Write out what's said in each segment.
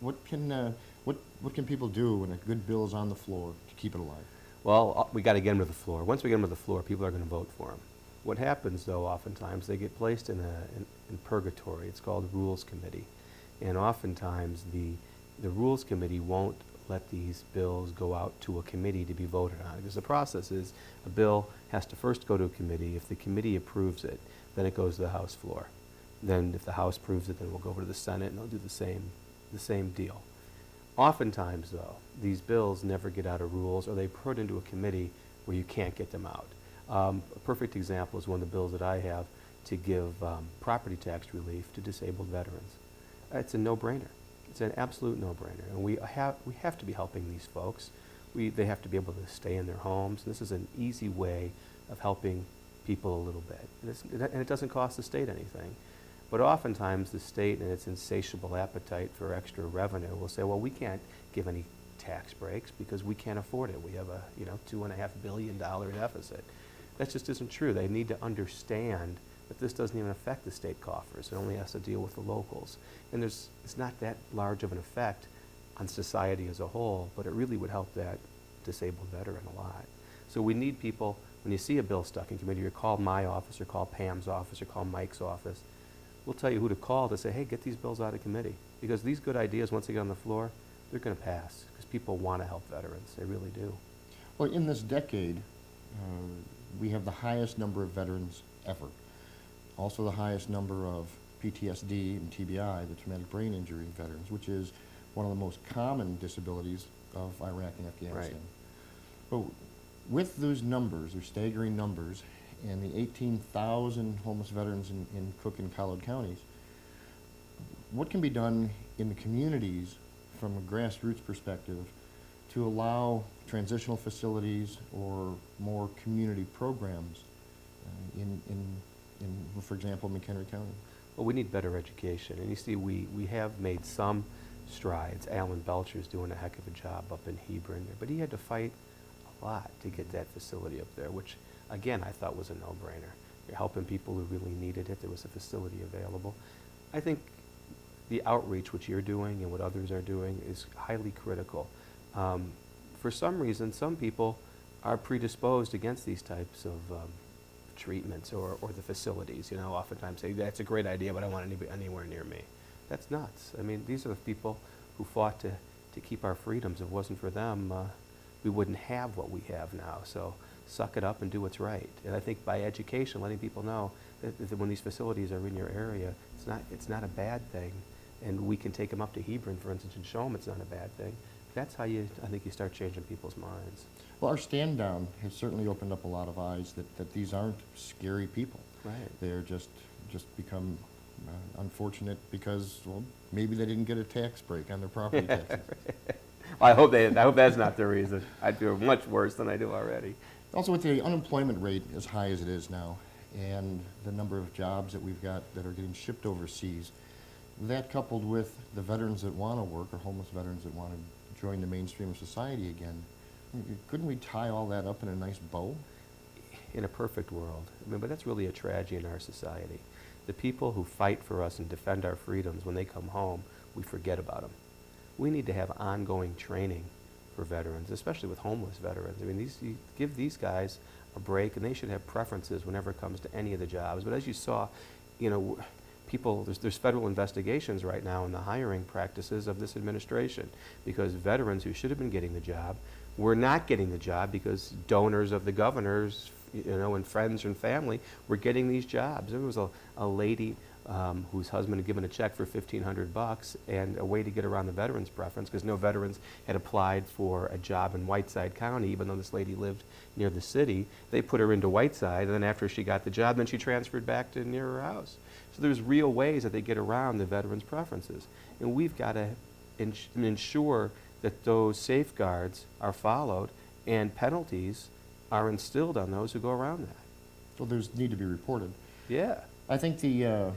What can people do when a good bill is on the floor to keep it alive? Well, we got to get them to the floor. Once we get them to the floor, people are going to vote for them. What happens, though, oftentimes, they get placed in purgatory. It's called Rules Committee. And oftentimes, the Rules Committee won't let these bills go out to a committee to be voted on. Because the process is a bill has to first go to a committee. If the committee approves it, then it goes to the House floor. Then if the House approves it, then we'll go over to the Senate and they'll do the same deal. Oftentimes, though, these bills never get out of rules or they put into a committee where you can't get them out. A perfect example is one of the bills that I have to give property tax relief to disabled veterans. It's a no-brainer. It's an absolute no-brainer. And we have to be helping these folks. They have to be able to stay in their homes. This is an easy way of helping people a little bit. And it doesn't cost the state anything. But oftentimes the state, in its insatiable appetite for extra revenue, will say, well, we can't give any tax breaks because we can't afford it. We have a $2.5 billion deficit. That just isn't true. They need to understand that this doesn't even affect the state coffers. It only has to deal with the locals. And it's not that large of an effect on society as a whole, but it really would help that disabled veteran a lot. So we need people, when you see a bill stuck in committee, you call my office or call Pam's office or call Mike's office. We'll tell you who to call to say, hey, get these bills out of committee. Because these good ideas, once they get on the floor, they're going to pass. Because people want to help veterans. They really do. Well, in this decade, we have the highest number of veterans ever. Also the highest number of PTSD and TBI, the traumatic brain injury veterans, which is one of the most common disabilities of Iraq and Afghanistan. Right. But with those numbers, they're staggering numbers, and the 18,000 homeless veterans in Cook and Collier counties, what can be done in the communities from a grassroots perspective to allow transitional facilities or more community programs for example, McHenry County? Well, we need better education. And you see, we have made some strides. Alan Belcher's doing a heck of a job up in Hebron, but he had to fight a lot to get that facility up there, which, again, I thought was a no-brainer. You're helping people who really needed it. There was a facility available. I think the outreach, which you're doing and what others are doing, is highly critical. For some reason, some people are predisposed against these types of treatments or the facilities. Oftentimes say, that's a great idea, but I don't want anybody anywhere near me. That's nuts. I mean, these are the people who fought to keep our freedoms. If it wasn't for them, we wouldn't have what we have now. So suck it up and do what's right. And I think by education, letting people know that when these facilities are in your area, it's not a bad thing. And we can take them up to Hebron, for instance, and show them it's not a bad thing. That's how I think you start changing people's minds. Well, our stand down has certainly opened up a lot of eyes that these aren't scary people. Right. They're just become unfortunate because, well, maybe they didn't get a tax break on their property taxes. Well, I hope that's not the reason. I'd feel much worse than I do already. Also, with the unemployment rate as high as it is now, and the number of jobs that we've got that are getting shipped overseas, that coupled with the veterans that want to work, or homeless veterans that want to join the mainstream of society again, couldn't we tie all that up in a nice bow? In a perfect world. But that's really a tragedy in our society. The people who fight for us and defend our freedoms, when they come home, we forget about them. We need to have ongoing training for veterans, especially with homeless veterans. You give these guys a break, and they should have preferences whenever it comes to any of the jobs. But as you saw, there's federal investigations right now in the hiring practices of this administration, because veterans who should have been getting the job were not getting the job because donors of the governors, and friends and family were getting these jobs. There was a lady whose husband had given a check for $1,500 and a way to get around the veterans preference, because no veterans had applied for a job in Whiteside County, even though this lady lived near the city. They put her into Whiteside, and then after she got the job, then she transferred back to near her house. So there's real ways that they get around the veterans preferences. And we've got to ensure that those safeguards are followed and penalties are instilled on those who go around that. Well, there's need to be reported. Yeah. I think the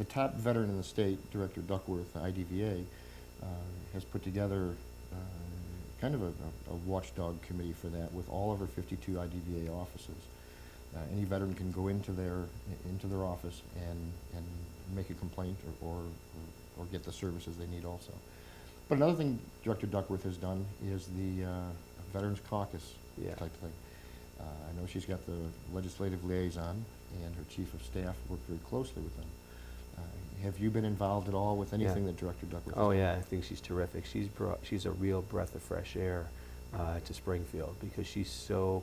top veteran in the state, Director Duckworth, IDVA, has put together kind of a watchdog committee for that with all of our 52 IDVA offices. Any veteran can go into their office and make a complaint or get the services they need also. But another thing Director Duckworth has done is the Veterans Caucus Yeah. type thing. I know she's got the legislative liaison, and her chief of staff work very closely with them. Have you been involved at all with anything Yeah. that Director Duckworth Oh has yeah, done? I think she's terrific. She's a real breath of fresh air to Springfield because she's so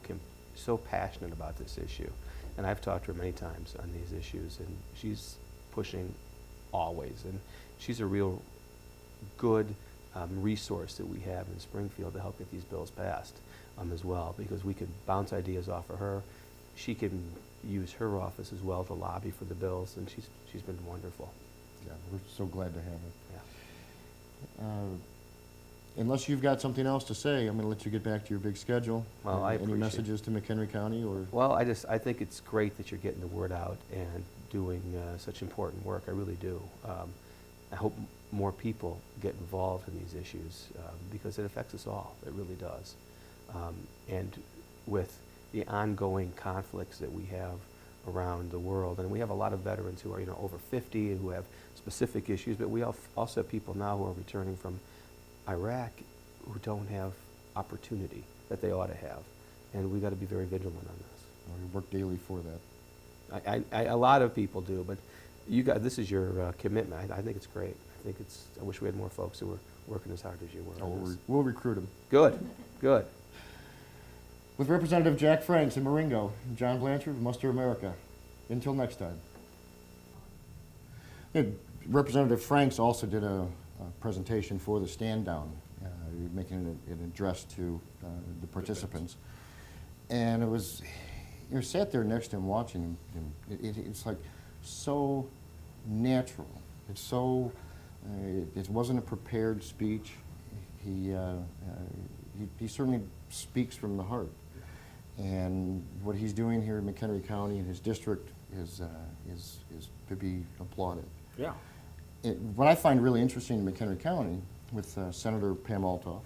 passionate about this issue. And I've talked to her many times on these issues, and she's pushing always. And she's a real good resource that we have in Springfield to help get these bills passed as well, because we could bounce ideas off of her. She can use her office as well to lobby for the bills, and she's been wonderful. Yeah, we're so glad to have her. Yeah. Unless you've got something else to say, I'm going to let you get back to your big schedule. Well, I Any appreciate- messages to McHenry County or? Well, I think it's great that you're getting the word out and doing such important work. I really do. I hope more people get involved in these issues because it affects us all. It really does. And with the ongoing conflicts that we have around the world, and we have a lot of veterans who are over 50 and who have specific issues, but we also have people now who are returning from Iraq who don't have opportunity that they ought to have, and we got to be very vigilant on this. We work daily for that. A lot of people do, but this is your commitment. I think it's great. I wish we had more folks who were working as hard as you were. on this. We'll recruit them. Good. With Representative Jack Franks in Marengo, John Blanchard, Muster America. Until next time. Yeah, Representative Franks also did a presentation for the stand down, making an address to the participants. And it was, sat there next to him watching him. It's like so natural. It's so, it wasn't a prepared speech. He certainly speaks from the heart. And what he's doing here in McHenry County in his district is to be applauded. Yeah. What I find really interesting in McHenry County with Senator Pam Altoff,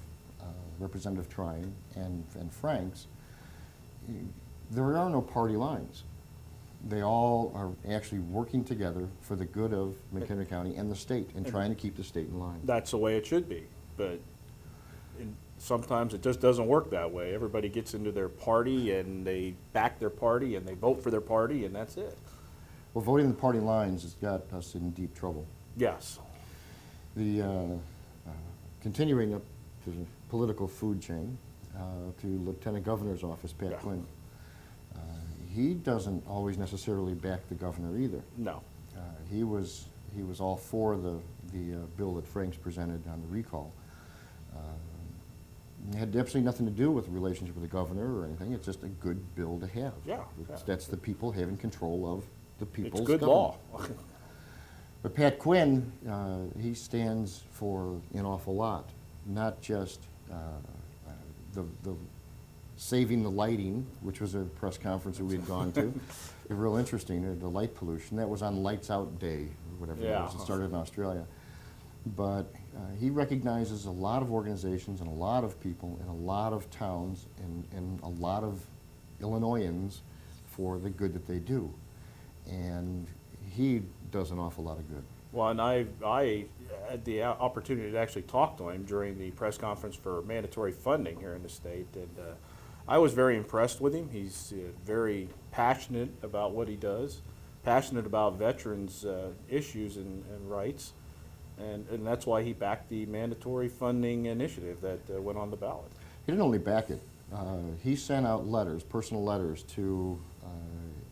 Representative Trine, and Franks, there are no party lines. They all are actually working together for the good of McHenry County and the state and trying to keep the state in line. That's the way it should be, but sometimes it just doesn't work that way. Everybody gets into their party and they back their party and they vote for their party and that's it. Well, voting the party lines has got us in deep trouble. Yes. The continuing up to the political food chain to Lieutenant Governor's office, Pat Yeah. Quinn. He doesn't always necessarily back the governor either. No. He was all for the bill that Franks presented on the recall. It had absolutely nothing to do with the relationship with the governor or anything. It's just a good bill to have. Yeah. That's the people having control of the people's It's good government. law. But Pat Quinn, he stands for an awful lot, not just the saving the lighting, which was a press conference that we had gone to. Real interesting, the light pollution. That was on Lights Out Day, or whatever it Yeah. was. It started in Australia. But he recognizes a lot of organizations and a lot of people in a lot of towns and a lot of Illinoisans for the good that they do. And he does an awful lot of good. Well, and I had the opportunity to actually talk to him during the press conference for mandatory funding here in the state, and I was very impressed with him. He's very passionate about what he does, passionate about veterans' issues and rights, and that's why he backed the mandatory funding initiative that went on the ballot. He didn't only back it. He sent out letters, personal letters, to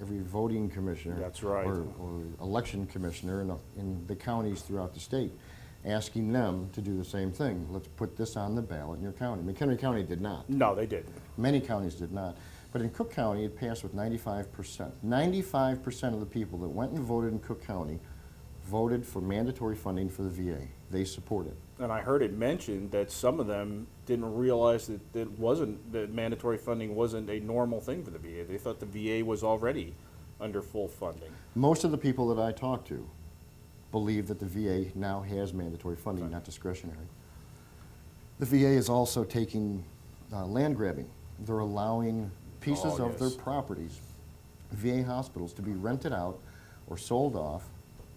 every voting commissioner. That's right. Or election commissioner in the counties throughout the state, asking them to do the same thing. Let's put this on the ballot in your county. McHenry County did not. No, they didn't. Many counties did not. But in Cook County, it passed with 95%. 95% of the people that went and voted in Cook County voted for mandatory funding for the VA. They support it. And I heard it mentioned that some of them didn't realize that mandatory funding wasn't a normal thing for the VA. They thought the VA was already under full funding. Most of the people that I talk to believe that the VA now has mandatory funding, not discretionary. The VA is also taking land grabbing. They're allowing pieces Oh, of their yes. properties, VA hospitals, to be rented out or sold off